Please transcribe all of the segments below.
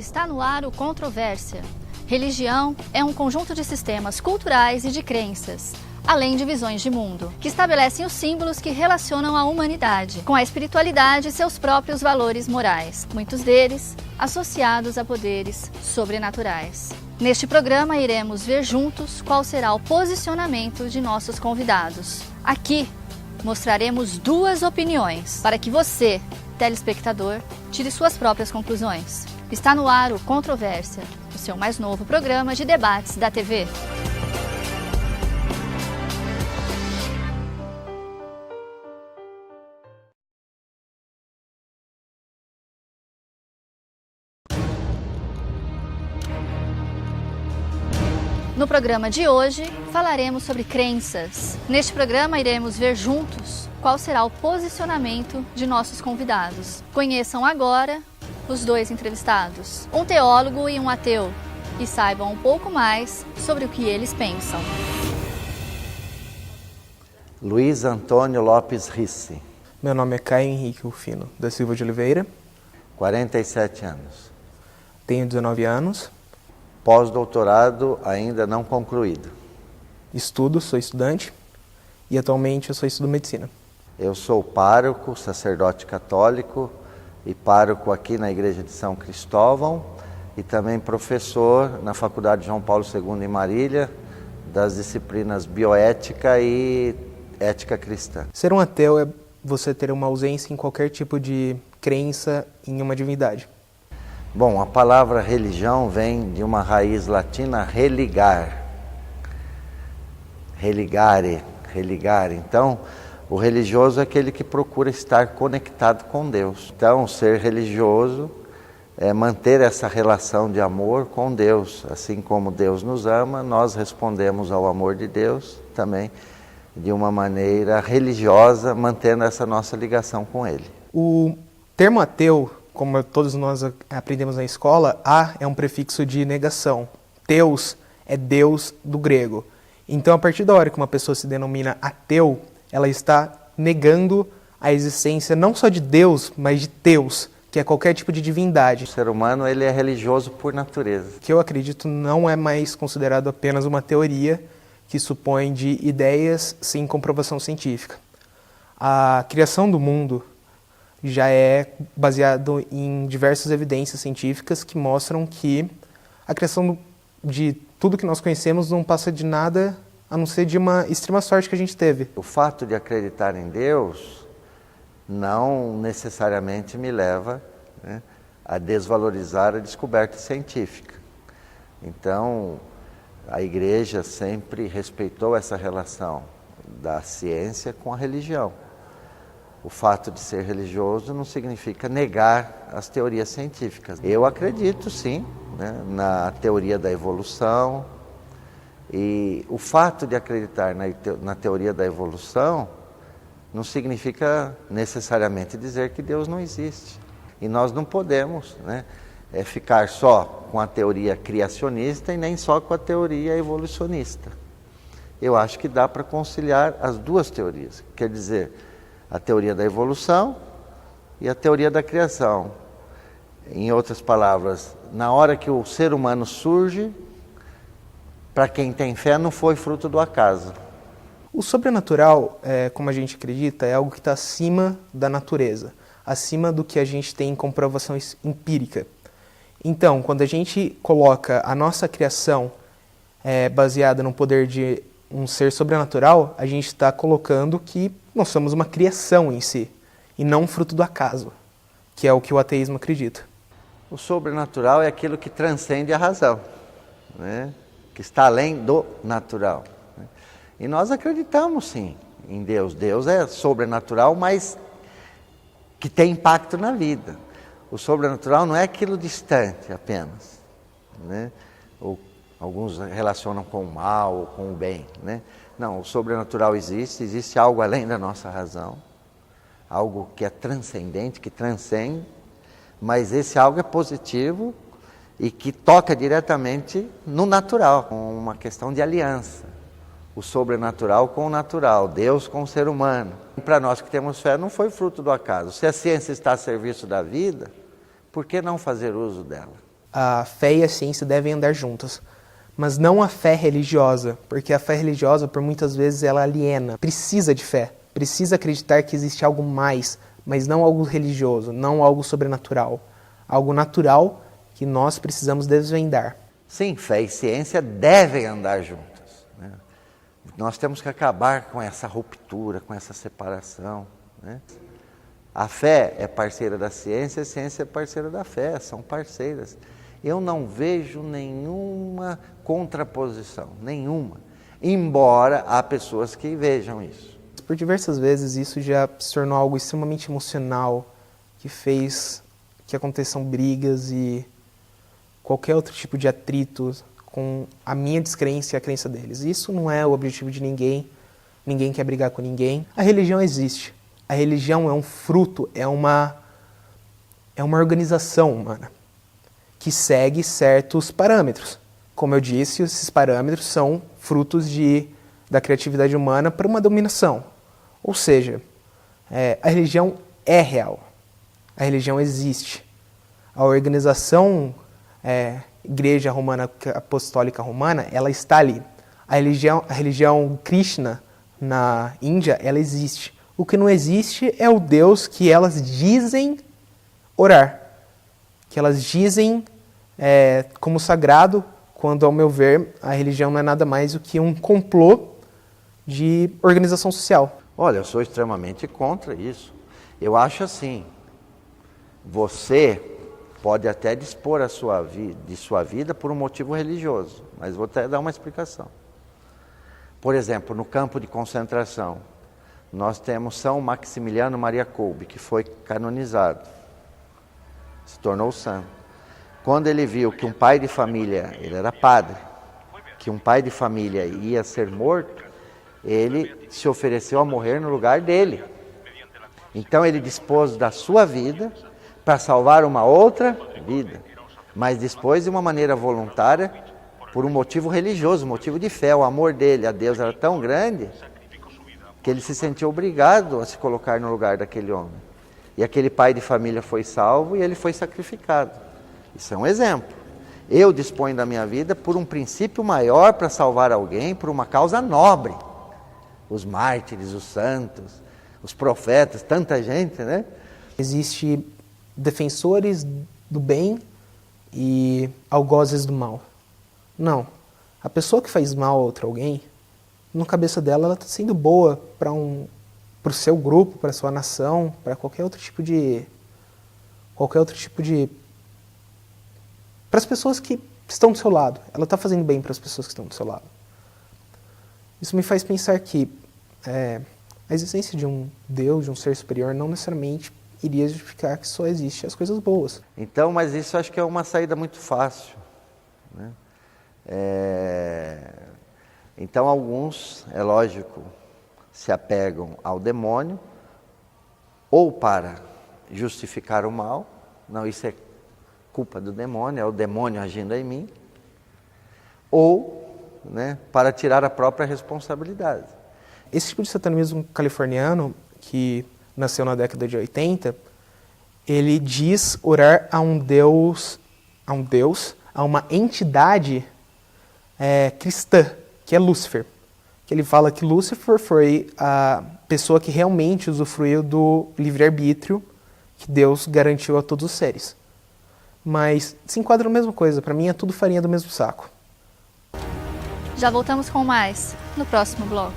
Está no ar o Controvérsia. Religião é um conjunto de sistemas culturais e de crenças, além de visões de mundo, que estabelecem os símbolos que relacionam a humanidade com a espiritualidade e seus próprios valores morais, muitos deles associados a poderes sobrenaturais. Neste programa iremos ver juntos qual será o posicionamento de nossos convidados. Aqui mostraremos duas opiniões para que você, telespectador, tire suas próprias conclusões. Está no ar o Controvérsia, o seu mais novo programa de debates da TV. No programa de hoje, falaremos sobre crenças. Neste programa, iremos ver juntos qual será o posicionamento de nossos convidados. Conheçam agora os dois entrevistados, um teólogo e um ateu, e saibam um pouco mais sobre o que eles pensam. Luiz Antônio Lopes Risse. Meu nome é Caio Henrique Rufino da Silva de Oliveira. 47 anos. Tenho 19 anos. Pós-doutorado ainda não concluído. Estudo, sou estudante e atualmente eu estudo medicina. Eu sou pároco, sacerdote católico e pároco aqui na Igreja de São Cristóvão e também professor na Faculdade João Paulo II em Marília das disciplinas bioética e ética cristã. Ser um ateu é você ter uma ausência em qualquer tipo de crença em uma divindade. Bom, a palavra religião vem de uma raiz latina religar. Religare. Então, o religioso é aquele que procura estar conectado com Deus. Então, ser religioso é manter essa relação de amor com Deus. Assim como Deus nos ama, nós respondemos ao amor de Deus também de uma maneira religiosa, mantendo essa nossa ligação com Ele. O termo ateu, como todos nós aprendemos na escola, a é um prefixo de negação. Theos é Deus do grego. Então, a partir da hora que uma pessoa se denomina ateu, ela está negando a existência não só de Deus, mas de Theos, que é qualquer tipo de divindade. O ser humano ele é religioso por natureza. Que eu acredito não é mais considerado apenas uma teoria que supõe de ideias sem comprovação científica. A criação do mundo já é baseado em diversas evidências científicas que mostram que a criação de tudo que nós conhecemos não passa de nada a não ser de uma extrema sorte que a gente teve. O fato de acreditar em Deus não necessariamente me leva, né, a desvalorizar a descoberta científica. Então, a Igreja sempre respeitou essa relação da ciência com a religião. O fato de ser religioso não significa negar as teorias científicas. Eu acredito, sim, né, na teoria da evolução. E o fato de acreditar na teoria da evolução não significa necessariamente dizer que Deus não existe. E nós não podemos, né, ficar só com a teoria criacionista e nem só com a teoria evolucionista. Eu acho que dá para conciliar as duas teorias. Quer dizer, a teoria da evolução e a teoria da criação. Em outras palavras, na hora que o ser humano surge, para quem tem fé, não foi fruto do acaso. O sobrenatural, como a gente acredita, é algo que está acima da natureza, acima do que a gente tem em comprovação empírica. Então, quando a gente coloca a nossa criação baseada no poder de um ser sobrenatural, a gente está colocando que nós somos uma criação em si, e não fruto do acaso, que é o que o ateísmo acredita. O sobrenatural é aquilo que transcende a razão, né? Que está além do natural. Né? E nós acreditamos, sim, em Deus. Deus é sobrenatural, mas que tem impacto na vida. O sobrenatural não é aquilo distante apenas, né? Alguns relacionam com o mal ou com o bem, né? Não, o sobrenatural existe algo além da nossa razão, algo que é transcendente, que transcende, mas esse algo é positivo e que toca diretamente no natural, com uma questão de aliança. O sobrenatural com o natural, Deus com o ser humano. Para nós que temos fé, não foi fruto do acaso. Se a ciência está a serviço da vida, por que não fazer uso dela? a fé e a ciência devem andar juntas. Mas não a fé religiosa, porque a fé religiosa, por muitas vezes, ela aliena. Precisa de fé, precisa acreditar que existe algo mais, mas não algo religioso, não algo sobrenatural. Algo natural que nós precisamos desvendar. Sim, fé e ciência devem andar juntas, né? Nós temos que acabar com essa ruptura, com essa separação, né? A fé é parceira da ciência, a ciência é parceira da fé, são parceiras. Eu não vejo nenhuma contraposição, nenhuma, embora há pessoas que vejam isso. Por diversas vezes isso já se tornou algo extremamente emocional, que fez que aconteçam brigas e qualquer outro tipo de atrito com a minha descrença e a crença deles. Isso não é o objetivo de ninguém, ninguém quer brigar com ninguém. A religião existe. A religião é um fruto, é uma organização humana que segue certos parâmetros. Como eu disse, esses parâmetros são frutos da criatividade humana para uma dominação. Ou seja, a religião é real. A religião existe. A organização Igreja Romana Apostólica Romana, ela está ali. A religião Krishna na Índia, ela existe. O que não existe é o Deus que elas dizem orar, que elas dizem como sagrado, quando, ao meu ver, a religião não é nada mais do que um complô de organização social. Olha, eu sou extremamente contra isso. Eu acho assim, você pode até dispor de sua vida por um motivo religioso, mas vou até dar uma explicação. Por exemplo, no campo de concentração, nós temos São Maximiliano Maria Kolbe, que foi canonizado, se tornou santo. Quando ele viu que um pai de família, ele era padre, que um pai de família ia ser morto, ele se ofereceu a morrer no lugar dele. Então ele dispôs da sua vida para salvar uma outra vida, mas dispôs de uma maneira voluntária, por um motivo religioso, um motivo de fé. O amor dele a Deus era tão grande que ele se sentiu obrigado a se colocar no lugar daquele homem. E aquele pai de família foi salvo e ele foi sacrificado. Isso é um exemplo. Eu disponho da minha vida por um princípio maior para salvar alguém, por uma causa nobre. Os mártires, os santos, os profetas, tanta gente, né? Existem defensores do bem e algozes do mal. Não. A pessoa que faz mal a outra alguém, na cabeça dela, ela está sendo boa para o seu grupo, para a sua nação, para qualquer outro tipo de para as pessoas que estão do seu lado. Ela está fazendo bem para as pessoas que estão do seu lado. Isso me faz pensar que a existência de um Deus, de um ser superior, não necessariamente iria justificar que só existe as coisas boas. Então, mas isso acho que é uma saída muito fácil, né? Então alguns, é lógico, se apegam ao demônio, ou para justificar o mal, não, isso é culpa do demônio, é o demônio agindo em mim, ou, né, para tirar a própria responsabilidade. Esse tipo de satanismo californiano, que nasceu na década de 80, ele diz orar a um Deus, a uma entidade cristã, que é Lúcifer. Que ele fala que Lúcifer foi a pessoa que realmente usufruiu do livre-arbítrio que Deus garantiu a todos os seres. Mas se enquadra na mesma coisa, para mim é tudo farinha do mesmo saco. Já voltamos com mais no próximo bloco.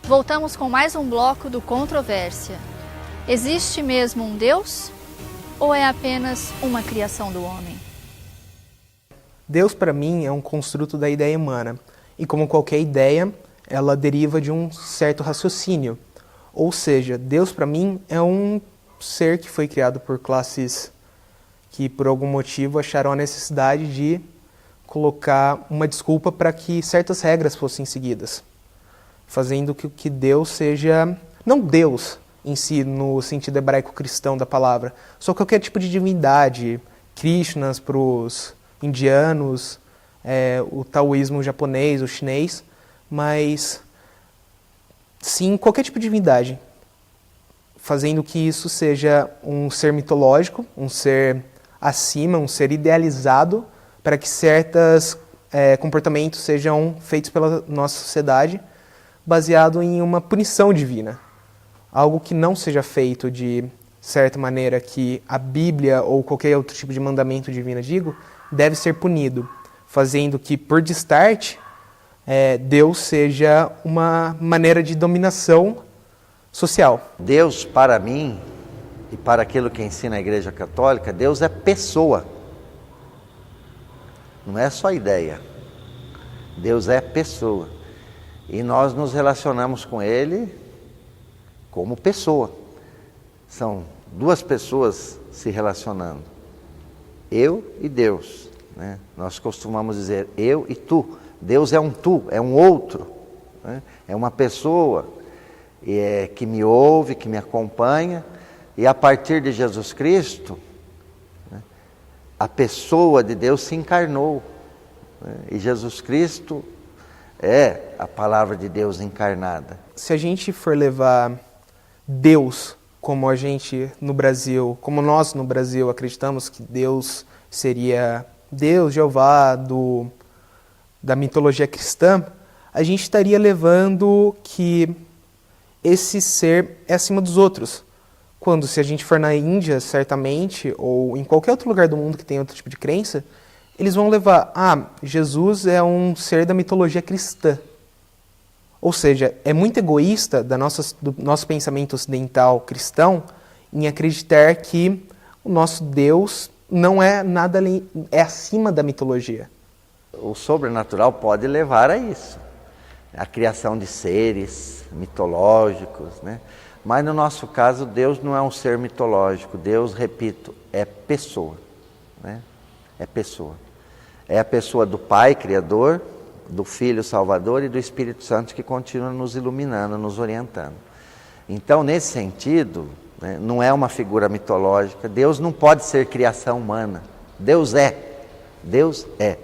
Voltamos com mais um bloco do Controvérsia. Existe mesmo um Deus? Ou é apenas uma criação do homem? Deus, para mim, é um construto da ideia humana. E como qualquer ideia, ela deriva de um certo raciocínio. Ou seja, Deus, para mim, é um ser que foi criado por classes que, por algum motivo, acharam a necessidade de colocar uma desculpa para que certas regras fossem seguidas, fazendo que Deus seja, não Deus em si, no sentido hebraico-cristão da palavra, só qualquer tipo de divindade, Krishnas para os indianos, o taoísmo japonês, o chinês, mas sim qualquer tipo de divindade, fazendo que isso seja um ser mitológico, um ser acima, um ser idealizado, para que certos comportamentos sejam feitos pela nossa sociedade, baseado em uma punição divina. Algo que não seja feito de certa maneira que a Bíblia ou qualquer outro tipo de mandamento divino, deve ser punido, fazendo que, por destarte, Deus seja uma maneira de dominação social. Deus, para mim, e para aquilo que ensina a Igreja Católica, Deus é pessoa. Não é só ideia. Deus é pessoa. E nós nos relacionamos com Ele como pessoa. São duas pessoas se relacionando. Eu e Deus, né? Nós costumamos dizer eu e tu. Deus é um tu, é um outro, né? É uma pessoa que me ouve, que me acompanha. E a partir de Jesus Cristo, né, a pessoa de Deus se encarnou, né? E Jesus Cristo é a palavra de Deus encarnada. Se a gente for levar Deus como a gente no Brasil, como nós no Brasil acreditamos que Deus seria Deus, Jeová, da mitologia cristã, a gente estaria levando que esse ser é acima dos outros. Quando, se a gente for na Índia, certamente, ou em qualquer outro lugar do mundo que tenha outro tipo de crença, eles vão levar, Jesus é um ser da mitologia cristã. Ou seja, é muito egoísta do nosso pensamento ocidental cristão em acreditar que o nosso Deus não é nada além, é acima da mitologia. O sobrenatural pode levar a isso, a criação de seres mitológicos, né? Mas no nosso caso, Deus não é um ser mitológico. Deus, repito, é pessoa, né? É pessoa. É a pessoa do Pai Criador, do Filho Salvador e do Espírito Santo que continua nos iluminando, nos orientando. Então, nesse sentido, né, não é uma figura mitológica. Deus não pode ser criação humana. Deus é. Deus é.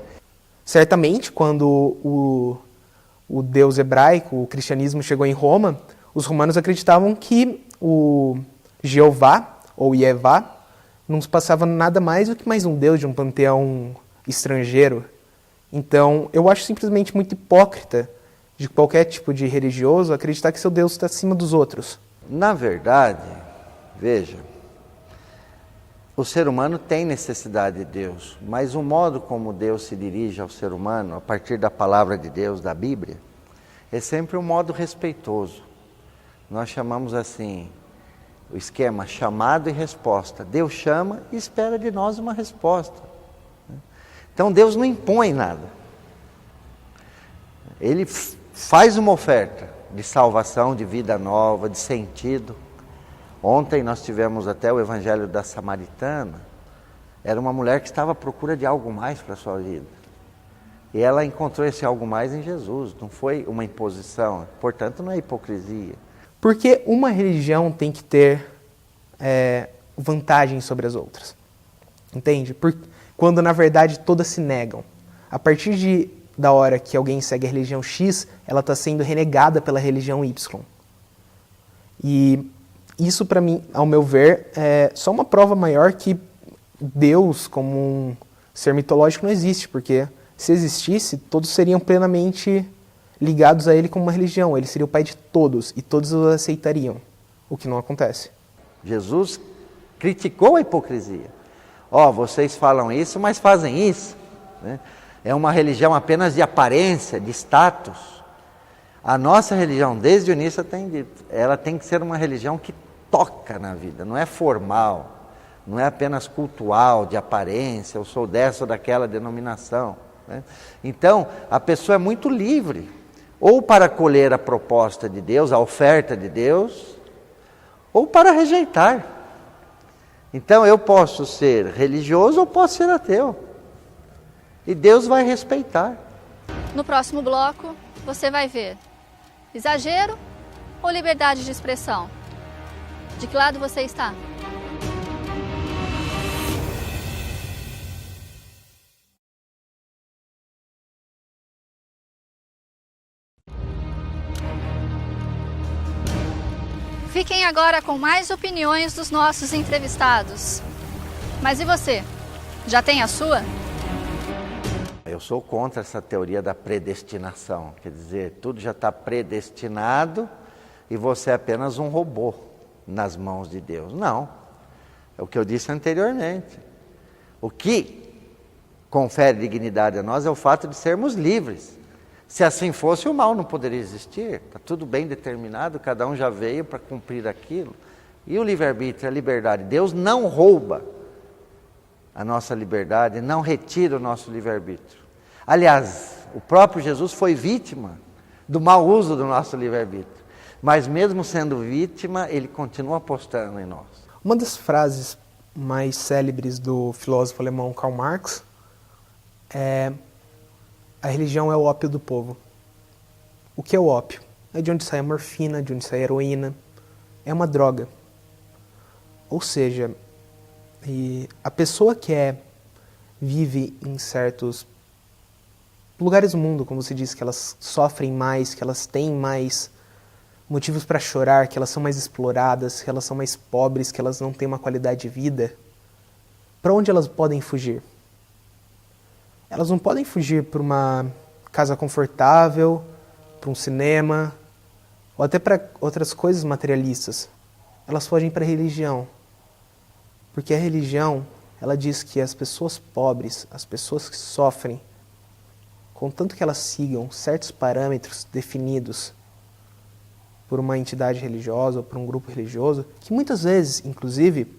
Certamente, quando o Deus hebraico, o cristianismo chegou em Roma, os romanos acreditavam que o Jeová, ou Yevá, não se passava nada mais do que mais um Deus de um panteão estrangeiro. Então, eu acho simplesmente muito hipócrita de qualquer tipo de religioso acreditar que seu Deus está acima dos outros. Na verdade, veja, o ser humano tem necessidade de Deus, mas o modo como Deus se dirige ao ser humano, a partir da palavra de Deus, da Bíblia, é sempre um modo respeitoso. Nós chamamos assim, o esquema chamado e resposta. Deus chama e espera de nós uma resposta. Então Deus não impõe nada. Ele faz uma oferta de salvação, de vida nova, de sentido. Ontem nós tivemos até o Evangelho da Samaritana. Era uma mulher que estava à procura de algo mais para a sua vida. E ela encontrou esse algo mais em Jesus. Não foi uma imposição. Portanto, não é hipocrisia. Porque uma religião tem que ter vantagem sobre as outras. Entende? Quando, na verdade, todas se negam. A partir da hora que alguém segue a religião X, ela está sendo renegada pela religião Y. E isso, para mim, ao meu ver, é só uma prova maior que Deus, como um ser mitológico, não existe. Porque se existisse, todos seriam plenamente ligados a ele como uma religião. Ele seria o pai de todos e todos o aceitariam, o que não acontece. Jesus criticou a hipocrisia. Vocês falam isso, mas fazem isso, né? É uma religião apenas de aparência, de status. A nossa religião, desde o início, ela tem que ser uma religião que toca na vida, não é formal, não é apenas cultual, de aparência, eu sou dessa ou daquela denominação, né? Então, a pessoa é muito livre, ou para acolher a proposta de Deus, a oferta de Deus, ou para rejeitar. Então eu posso ser religioso ou posso ser ateu. E Deus vai respeitar. No próximo bloco, você vai ver exagero ou liberdade de expressão? De que lado você está? Fiquem agora com mais opiniões dos nossos entrevistados. Mas e você? Já tem a sua? Eu sou contra essa teoria da predestinação. Quer dizer, tudo já está predestinado e você é apenas um robô nas mãos de Deus. Não. É o que eu disse anteriormente. O que confere dignidade a nós é o fato de sermos livres. Se assim fosse, o mal não poderia existir. Está tudo bem determinado, cada um já veio para cumprir aquilo. E o livre-arbítrio, a liberdade. Deus não rouba a nossa liberdade, não retira o nosso livre-arbítrio. Aliás, o próprio Jesus foi vítima do mau uso do nosso livre-arbítrio. Mas mesmo sendo vítima, ele continua apostando em nós. Uma das frases mais célebres do filósofo alemão Karl Marx é: a religião é o ópio do povo. O que é o ópio? É de onde sai a morfina, de onde sai a heroína. É uma droga. Ou seja, a pessoa que vive em certos lugares do mundo, como se diz, que elas sofrem mais, que elas têm mais motivos para chorar, que elas são mais exploradas, que elas são mais pobres, que elas não têm uma qualidade de vida, para onde elas podem fugir? Elas não podem fugir para uma casa confortável, para um cinema, ou até para outras coisas materialistas. Elas fogem para a religião. Porque a religião, ela diz que as pessoas pobres, as pessoas que sofrem, contanto que elas sigam certos parâmetros definidos por uma entidade religiosa ou por um grupo religioso, que muitas vezes, inclusive,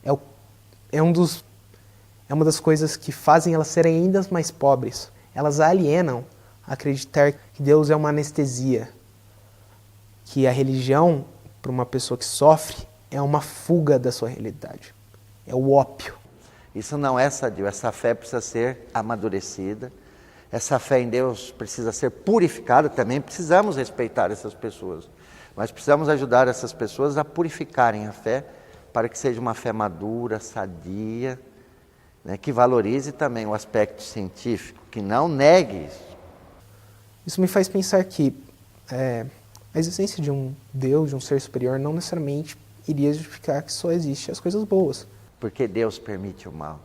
é uma das coisas que fazem elas serem ainda mais pobres. Elas alienam a acreditar que Deus é uma anestesia, que a religião, para uma pessoa que sofre, é uma fuga da sua realidade. É o ópio. Isso não é sadio. Essa fé precisa ser amadurecida. Essa fé em Deus precisa ser purificada. Também precisamos respeitar essas pessoas. Mas precisamos ajudar essas pessoas a purificarem a fé para que seja uma fé madura, sadia, né, que valorize também o aspecto científico, que não negue isso. Isso me faz pensar que a existência de um Deus, de um ser superior, não necessariamente iria justificar que só existem as coisas boas. Porque Deus permite o mal.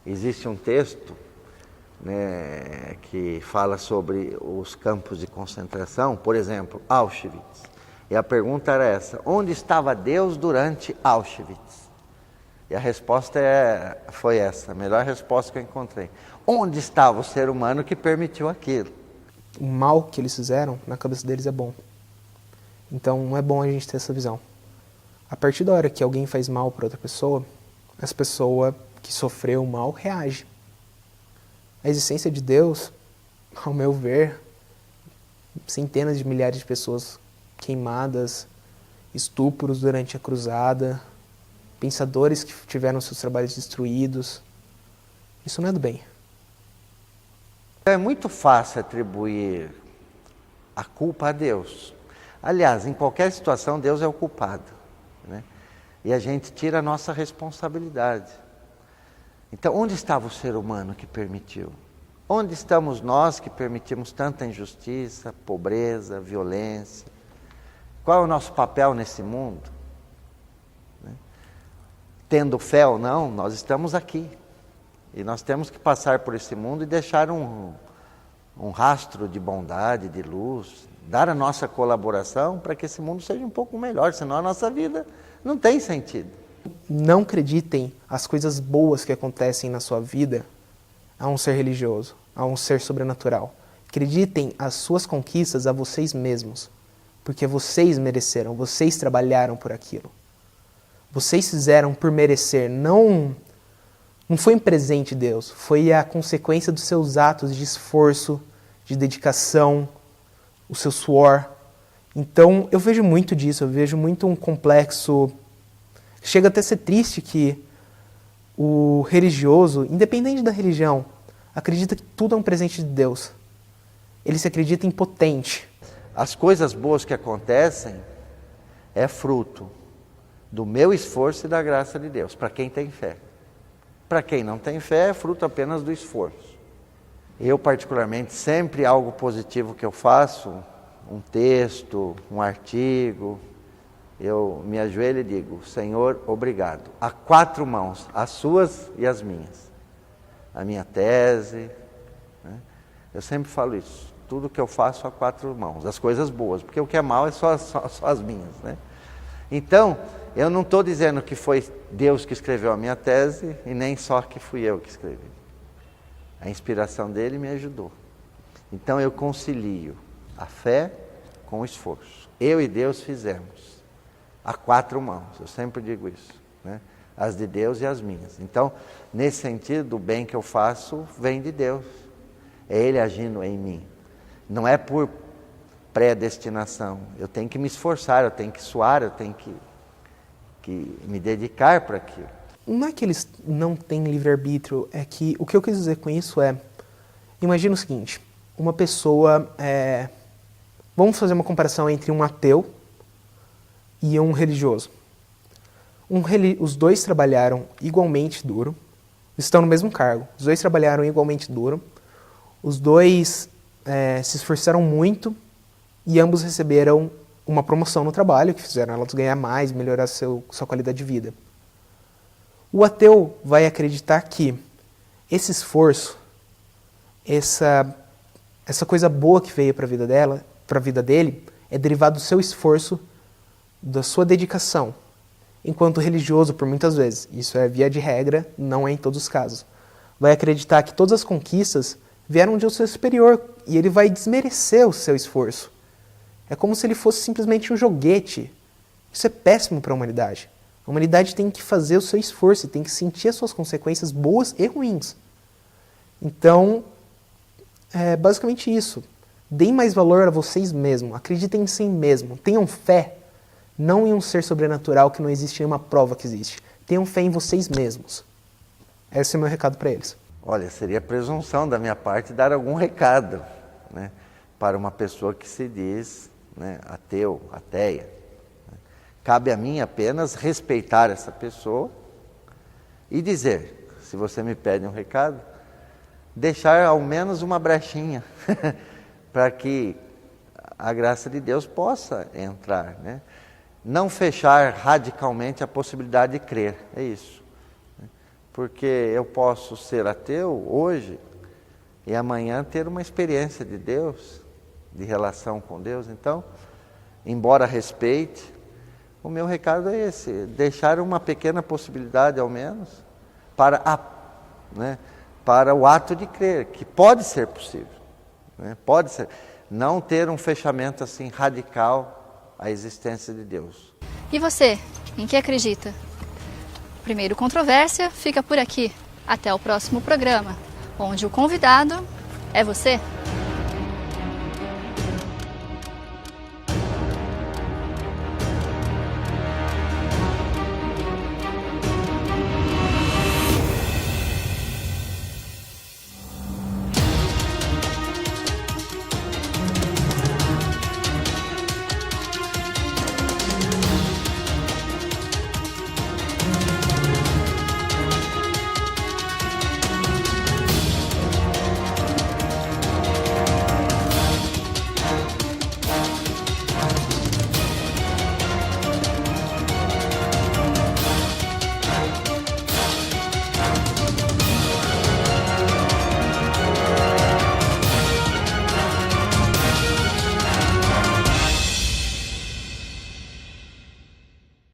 Existe um texto, né, que fala sobre os campos de concentração, por exemplo, Auschwitz. E a pergunta era essa: onde estava Deus durante Auschwitz? E a resposta foi essa, a melhor resposta que eu encontrei. Onde estava o ser humano que permitiu aquilo? O mal que eles fizeram, na cabeça deles, é bom. Então não é bom a gente ter essa visão. A partir da hora que alguém faz mal para outra pessoa, essa pessoa que sofreu o mal reage. A existência de Deus, ao meu ver, centenas de milhares de pessoas queimadas, estupros durante a cruzada, pensadores que tiveram seus trabalhos destruídos, isso não é do bem. É muito fácil atribuir a culpa a Deus. Aliás, em qualquer situação, Deus é o culpado, né? E a gente tira a nossa responsabilidade. Então, onde estava o ser humano que permitiu? Onde estamos nós que permitimos tanta injustiça, pobreza, violência? Qual é o nosso papel nesse mundo? Né? Tendo fé ou não, nós estamos aqui. E nós temos que passar por esse mundo e deixar um rastro de bondade, de luz, dar a nossa colaboração para que esse mundo seja um pouco melhor, senão a nossa vida não tem sentido. Não acreditem as coisas boas que acontecem na sua vida a um ser religioso, a um ser sobrenatural. Acreditem as suas conquistas a vocês mesmos, porque vocês mereceram, vocês trabalharam por aquilo. Vocês fizeram por merecer, não foi um presente de Deus, foi a consequência dos seus atos de esforço, de dedicação, o seu suor. Então, eu vejo muito disso, eu vejo muito um complexo. Chega até a ser triste que o religioso, independente da religião, acredita que tudo é um presente de Deus. Ele se acredita impotente. As coisas boas que acontecem é fruto do meu esforço e da graça de Deus, para quem tem fé. Para quem não tem fé, é fruto apenas do esforço. Eu, particularmente, sempre algo positivo que eu faço, um texto, um artigo, eu me ajoelho e digo: Senhor, obrigado. A 4 mãos, as suas e as minhas. A minha tese, né? Eu sempre falo isso. Tudo que eu faço a 4 mãos, as coisas boas, porque o que é mal é só as minhas, né? Então, eu não estou dizendo que foi Deus que escreveu a minha tese e nem só que fui eu que escrevi. A inspiração dele me ajudou. Então eu concilio a fé com o esforço. Eu e Deus fizemos a 4 mãos, eu sempre digo isso, né? As de Deus e as minhas. Então, nesse sentido, o bem que eu faço vem de Deus. É Ele agindo em mim. Não é por predestinação. Eu tenho que me esforçar, eu tenho que suar, eu tenho que me dedicar para aquilo. Não é que eles não têm livre-arbítrio, é que o que eu quis dizer com isso é, imagina o seguinte, uma pessoa, vamos fazer uma comparação entre um ateu e um religioso. Os dois trabalharam igualmente duro, estão no mesmo cargo, os dois trabalharam igualmente duro, os dois se esforçaram muito e ambos receberam uma promoção no trabalho, que fizeram elas ganhar mais, melhorar sua qualidade de vida. O ateu vai acreditar que esse esforço, essa coisa boa que veio para a vida dele, é derivado do seu esforço, da sua dedicação. Enquanto o religioso, por muitas vezes, isso é via de regra, não é em todos os casos, vai acreditar que todas as conquistas vieram de um seu superior e ele vai desmerecer o seu esforço. É como se ele fosse simplesmente um joguete. Isso é péssimo para a humanidade. A humanidade tem que fazer o seu esforço, tem que sentir as suas consequências boas e ruins. Então, é basicamente isso. Deem mais valor a vocês mesmos, acreditem em si mesmo, tenham fé, não em um ser sobrenatural que não existe nenhuma prova que existe. Tenham fé em vocês mesmos. Esse é o meu recado para eles. Olha, seria presunção da minha parte dar algum recado, né, para uma pessoa que se diz, né, ateu, ateia. Cabe a mim apenas respeitar essa pessoa e dizer, se você me pede um recado, deixar ao menos uma brechinha para que a graça de Deus possa entrar, né? Não fechar radicalmente a possibilidade de crer, é isso. Porque eu posso ser ateu hoje e amanhã ter uma experiência de Deus, de relação com Deus. Então, embora respeite, o meu recado é esse, deixar uma pequena possibilidade ao menos para o ato de crer, que pode ser possível, né? Pode ser, não ter um fechamento assim radical à existência de Deus. E você, em que acredita? Primeiro Controvérsia fica por aqui. Até o próximo programa, onde o convidado é você.